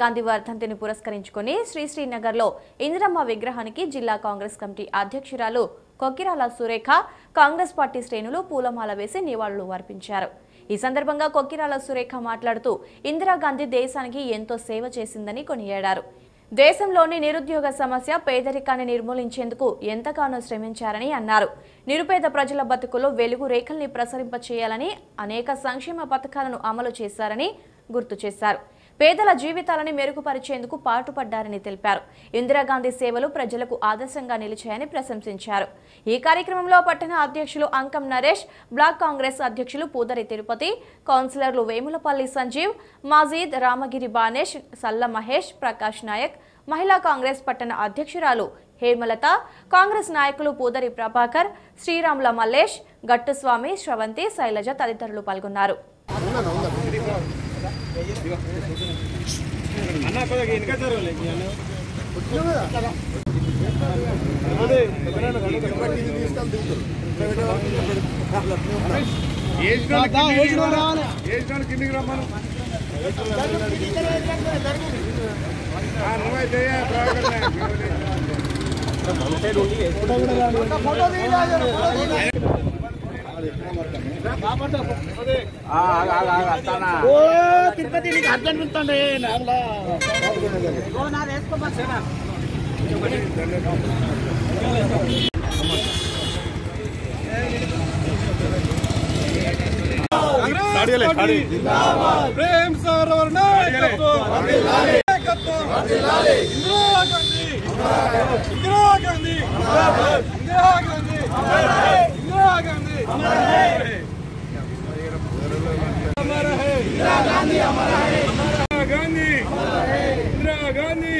గాంధీ వర్ధంతిని పురస్కరించుకొని శ్రీనగర్లో ఇందిరమ్మ విగ్రహానికి జిల్లా కాంగ్రెస్ కమిటీ అధ్యక్షురాలు కొక్కిరాల సురేఖ కాంగ్రెస్ పార్టీ శ్రేణులు పూలమాల వేసి నివాళులు అర్పించారు. ఈ సందర్భంగా కొక్కిరాల సురేఖ మాట్లాడుతూ ఇందిరాగాంధీ దేశానికి ఎంతో సేవ చేసిందని కొనియాడారు. దేశంలోని నిరుద్యోగ సమస్య, పేదరికాన్ని నిర్మూలించేందుకు ఎంతగానో శ్రమించారని అన్నారు. నిరుపేద ప్రజల బతుకులో వెలుగు రేఖల్ని ప్రసరింపచేయాలని అనేక సంక్షేమ పథకాలను అమలు చేశారని గుర్తు చేశారు. పేదల జీవితాలను మెరుగుపరిచేందుకు పాటుపడ్డారని తెలిపారు. ఇందిరాగాంధీ సేవలు ప్రజలకు ఆదర్శంగా నిలిచాయని ప్రశంసించారు. ఈ కార్యక్రమంలో పట్టణ అధ్యక్షులు అంకం నరేష్, బ్లాక్ కాంగ్రెస్ అధ్యక్షులు పూదరి తిరుపతి, కౌన్సిలర్లు వేములపల్లి సంజీవ్, మాజీద్, రామగిరి బానేష్, సల్ల మహేష్, ప్రకాష్ నాయక్, మహిళా కాంగ్రెస్ పట్టణ అధ్యక్షురాలు హేమలత, కాంగ్రెస్ నాయకులు పూదరి ప్రభాకర్, శ్రీరాముల మల్లేష్, గట్టుస్వామి, శ్రవంతి, శైలజ తదితరులు పాల్గొన్నారు. తిరుపతి నీకు అర్థం ఉంటుండే प्रेम सरोवर इंदिरा गांधी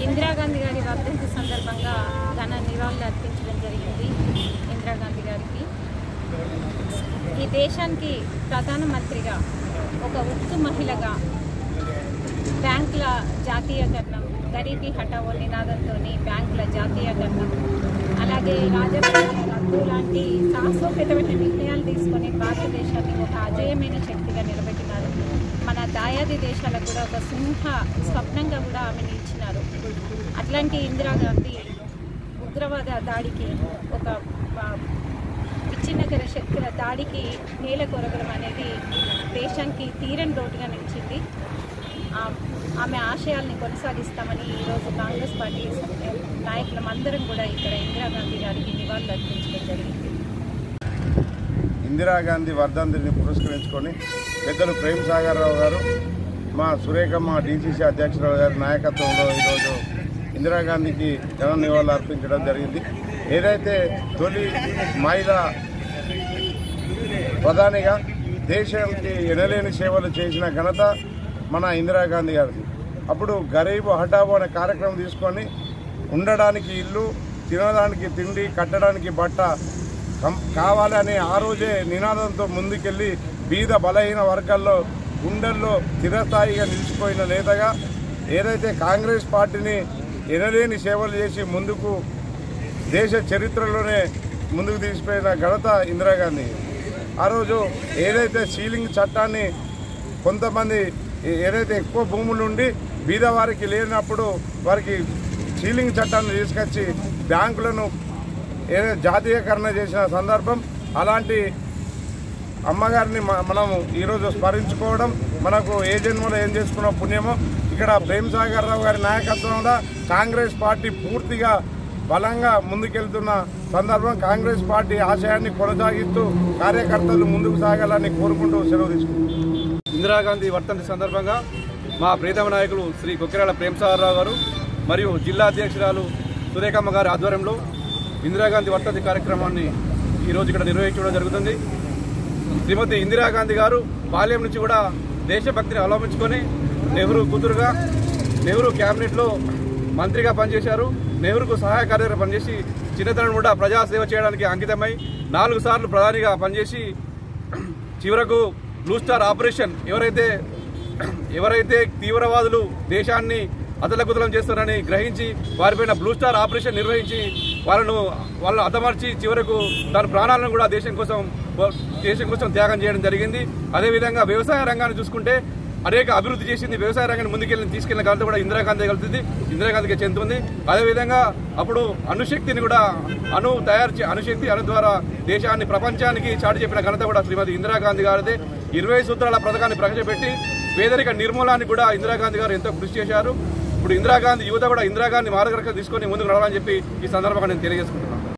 ఇందిరాగాంధీ గారి వర్ధంతి సందర్భంగా ఘన నివాళులు అర్పించడం జరిగింది. ఇందిరాగాంధీ గారికి ఈ దేశానికి ప్రధానమంత్రిగా, ఒక ఉక్కు మహిళగా, బ్యాంకుల జాతీయకరణం, గరీబీ హఠావో నినాదంతో బ్యాంకుల జాతీయకరణం, అలాగే రాజకీయ రద్దు లాంటి సాహసోపేతమైన నిర్ణయాలు తీసుకొని భారతదేశాన్ని ఒక అజేయమైన శక్తిగా నిలబెట్టినారు. మన దాయాది దేశాలకు కూడా ఒక సింహ స్వప్నంగా కూడా ఆమె నిలిచినారు. అట్లాంటి ఇందిరాగాంధీ ఉగ్రవాద దాడికి, ఒక విచ్ఛిన్నకర శక్తుల దాడికి నేల కొరగడం అనేది దేశానికి తీరని లోటుగా నిలిచింది. ఆమె ఆశయాల్ని కొనసాగిస్తామని ఈరోజు కాంగ్రెస్ పార్టీ నాయకులందరం కూడా ఇక్కడ ఇందిరాగాంధీ గారికి నివాళులు అర్పించడం జరిగింది. ఇందిరాగాంధీ వర్ధంతిని పురస్కరించుకొని పెద్దలు ప్రేమ్ సాగర్ రావు గారు, మా సురేఖమ్మ డీసీసీ అధ్యక్షురాలు గారి నాయకత్వంలో ఈరోజు ఇందిరాగాంధీకి ఘన నివాళులు అర్పించడం జరిగింది. ఏదైతే తొలి మహిళా ప్రధానిగా దేశానికి ఎనలేని సేవలు చేసిన ఘనత మన ఇందిరాగాంధీ గారిది. అప్పుడు గరీబ్ హఠావో అనే కార్యక్రమం తీసుకొని ఉండడానికి ఇల్లు, తినడానికి తిండి, కట్టడానికి బట్ట కావాలి అనే ఆ రోజే నినాదంతో ముందుకెళ్ళి బీద బలహీన వర్గాల్లో గుండెల్లో చిరస్థాయిగా నిలిచిపోయిన నేతగా, ఏదైతే కాంగ్రెస్ పార్టీని ఎనలేని సేవలు చేసి ముందుకు దేశ చరిత్రలోనే ముందుకు తీసిపోయిన ఘనత ఇందిరాగాంధీ. ఆ రోజు ఏదైతే సీలింగ్ చట్టాన్ని కొంతమంది ఏదైతే ఎక్కువ భూములు ఉండి బీదవారికి లేనప్పుడు వారికి సీలింగ్ చట్టాన్ని తీసుకొచ్చి బ్యాంకులను ఏదైతే జాతీయకరణ చేసిన సందర్భం, అలాంటి అమ్మగారిని మనము ఈరోజు స్మరించుకోవడం మనకు ఏ జన్మలో ఏం చేసుకున్న పుణ్యమో. ఇక్కడ ప్రేమ్ సాగర్ రావు గారి నాయకత్వంలో కాంగ్రెస్ పార్టీ పూర్తిగా బలంగా ముందుకెళ్తున్న సందర్భం. కాంగ్రెస్ పార్టీ ఆశయాన్ని కొనసాగిస్తూ కార్యకర్తలు ముందుకు సాగాలని కోరుకుంటూ సెలవు తీసుకుంటున్నారు. ఇందిరాగాంధీ వర్ధంతి సందర్భంగా మా ప్రీతమ నాయకులు శ్రీ కొక్కిరాల ప్రేమ్ సాగర్ రావు గారు మరియు జిల్లా అధ్యక్షురాలు సురేఖమ్మ గారి ఆధ్వర్యంలో ఇందిరాగాంధీ వర్ధంతి కార్యక్రమాన్ని ఈరోజు ఇక్కడ నిర్వహించడం జరుగుతుంది. శ్రీమతి ఇందిరాగాంధీ గారు బాల్యం నుంచి కూడా దేశభక్తిని అవలంబించుకొని నెహ్రూ కూతురుగా, నెహ్రూ క్యాబినెట్లో మంత్రిగా పనిచేశారు. నెహ్రూకు సహాయ కార్యదర్శిగా పనిచేసి చిన్నతనం కూడా ప్రజాసేవ చేయడానికి అంకితమై 4 సార్లు ప్రధానిగా పనిచేసి చివరకు బ్లూ స్టార్ ఆపరేషన్, ఎవరైతే తీవ్రవాదులు దేశాన్ని అతలకుతలం చేస్తారని గ్రహించి వారిపైన బ్లూ స్టార్ ఆపరేషన్ నిర్వహించి వాళ్ళను హతమార్చి చివరకు తన ప్రాణాలను కూడా దేశం కోసం త్యాగం చేయడం జరిగింది. అదేవిధంగా వ్యవసాయ రంగాన్ని చూసుకుంటే అనేక అభివృద్ధి చేసింది, వ్యవసాయ రంగాన్ని తీసుకెళ్లిన ఘనత కూడా ఇందిరాగాంధీ కలుగుతుంది, ఇందిరాగాంధీకి చెందుతుంది. అదేవిధంగా అప్పుడు అణుశక్తిని కూడా అణుశక్తి ద్వారా దేశాన్ని ప్రపంచానికి చాటి చెప్పిన ఘనత కూడా శ్రీమతి ఇందిరాగాంధీ గారిదే. 20 సూత్రాల పథకాన్ని ప్రవేశపెట్టి పేదరిక నిర్మూలనానికి కూడా ఇందిరాగాంధీ గారు ఎంతో కృషి చేశారు. ఇప్పుడు ఇందిరాగాంధీ యువత కూడా ఇందిరాగాంధీ మార్గదర్శకం తీసుకొని ముందుకు నడవాలని చెప్పి ఈ సందర్భంగా నేను తెలియజేసుకుంటున్నాను.